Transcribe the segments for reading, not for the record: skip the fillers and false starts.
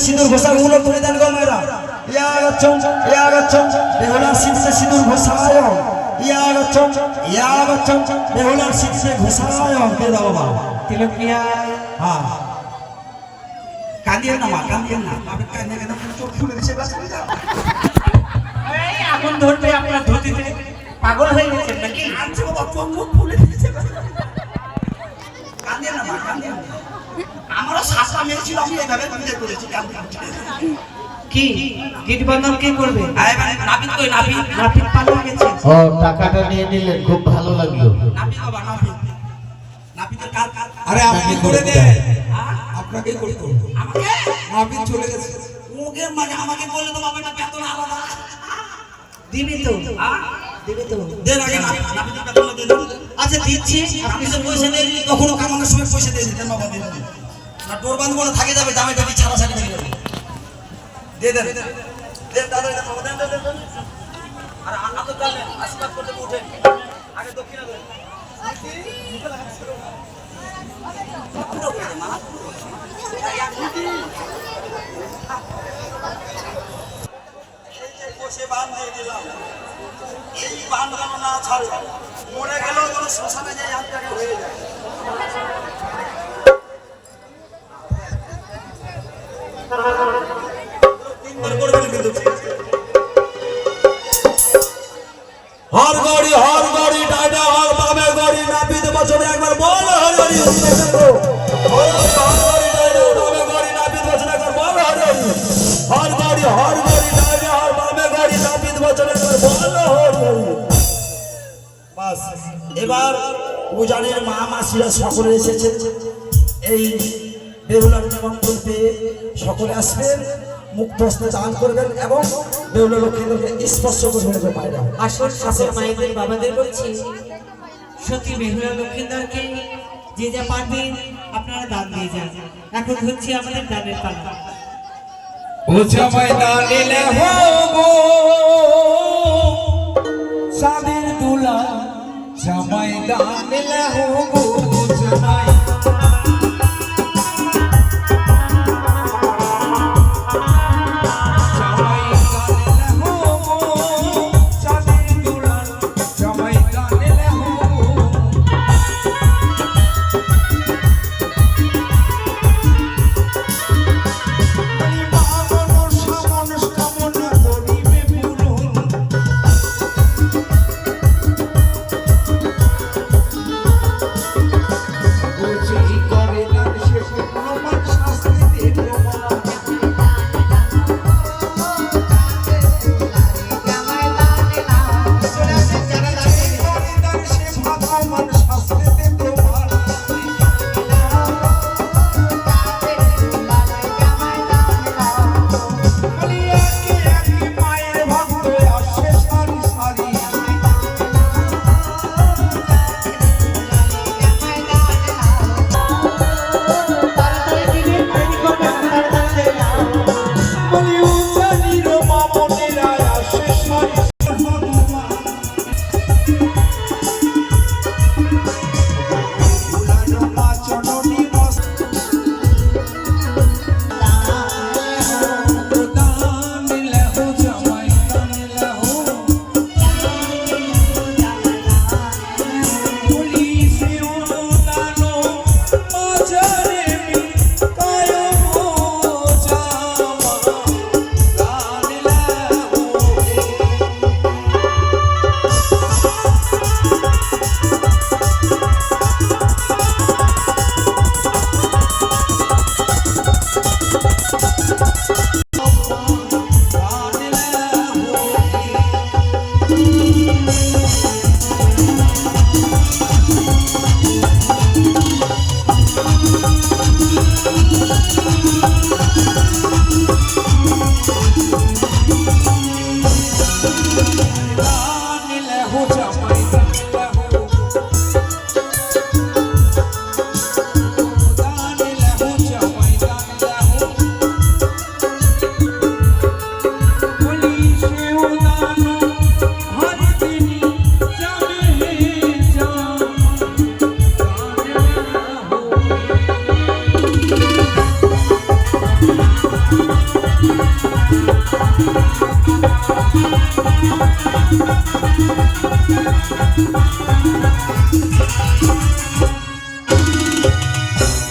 সিঁদুর ঘোষাগুলো তুলে দেন গো মেয়েরা। ইয়া গচ্ছম বেহুলার সিঁথিতে সিঁদুর ঘোষায়। ইয়া গচ্ছম বেহুলার সিঁথিতে ঘোষায়। কে দাও বাবা তিলক মিয়া। হ্যাঁ কাঁদিয়ে না মা, কাঁদিয়ে না, আপনি কাঁদিয়ে কেন চোখ খুলে দিচ্ছে। এই আগুন ধরবে আপনার ধুতিতে, পাগল হয়ে গেছেন নাকি? আচ্ছা বাবা চোখ মুখ খুলে দিচ্ছে। কাঁদিয়ে না মা, কাঁদিয়ে না। আমারও শাসা মেয়ে ছিল, আমি এইভাবে বিয়ে করেছি। কি গিটবন্ধন কে করবে? নাপিত কই নাপিত? নাপিত পালিয়ে গেছে। ও টাকাটা নিয়ে নিলেন, খুব ভালো লাগলো। নাপিত বাবা নাপিত। নাপিতের কাজ আরে আপনি করে দেন। আপনাকে করে দেব। আমাকে নাপিত চলে গেছে। ওকে মানে আমাকে বললে তো বাবা এটা বেতন আলাদা। দিবি তো? দিবি তো? দেন আগে নাপিতের বেতন দেন। আচ্ছা দিচ্ছি। আপনি তো পয়সা দেন, কখনো কামানোর সময় পয়সা দিয়ে দিতেন বাবা দেন। না ডোর বাঁধবো না, থাকে যাবে দামে দামি ছাড়াছাড়ি হয়ে যাবে। দে দেন দেন দাদা দেন বাবা দেন দেন। আর আতো জানেন আশীর্বাদ করতে উঠে আগে দক্ষিণা দেন। বসে বান দিয়ে দিলাম, এই বান যেন না ছাড়ে, মরে গেলেও যেন শ্মশানে যাই আত্মাকে হয়ে যায়। তিনবার করবেন কিন্তু। হর গড়ি ডাইডা হর বামে গড়ি নাপিত বছরে একবার বল হরি হরি। হর গড়ি ডাইডা বামে গড়ি নাপিত বছরে একবার বল হরি হরি। হর গড়ি ডাইডা হর বামে গড়ি নাপিত বছরে একবার বল হরি হরি। বাস এবার পূজারীর মা মাসিরা সকলে এসেছেন। এই বেহুলার নিমন্ত্রণ পেয়ে সকলে আসবেন, মুক্ত হস্তে দান করবেন এবং বেহুলা লক্ষ্মীদেরকে স্পর্শ করবেন। পায়রা আসল শাশুড় মায়েদের বাবাদের বলছি, সত্যি বেহুলা লক্ষ্মীদারকে যে যা পারবেন আপনারা দান দিয়ে যান। এখন হচ্ছে আমাদের দানের পালা। ও জামাই দানিলে হো গো সাদের দুলা, জামাই দানিলে হো গো জামাই।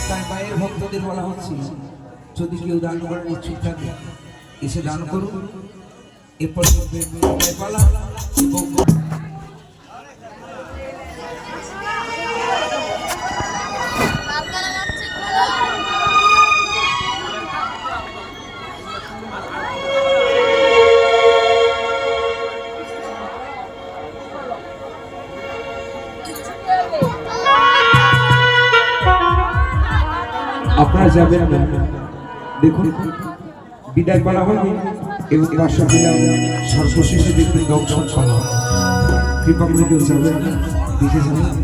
তাই মায়ের ভক্তদের বলা হচ্ছে যদি কেউ দান করার ইচ্ছুক থাকে এসে দান করুন। এরপর পালা এবং আপনারা যাবেন না, দেখুন বিদায় করা হবে এবং বাসা দিলাম সর্বশেষে দেখবেন দংশন করা। কৃপা করে কেউ যাবেন না, দেখে যাবেন।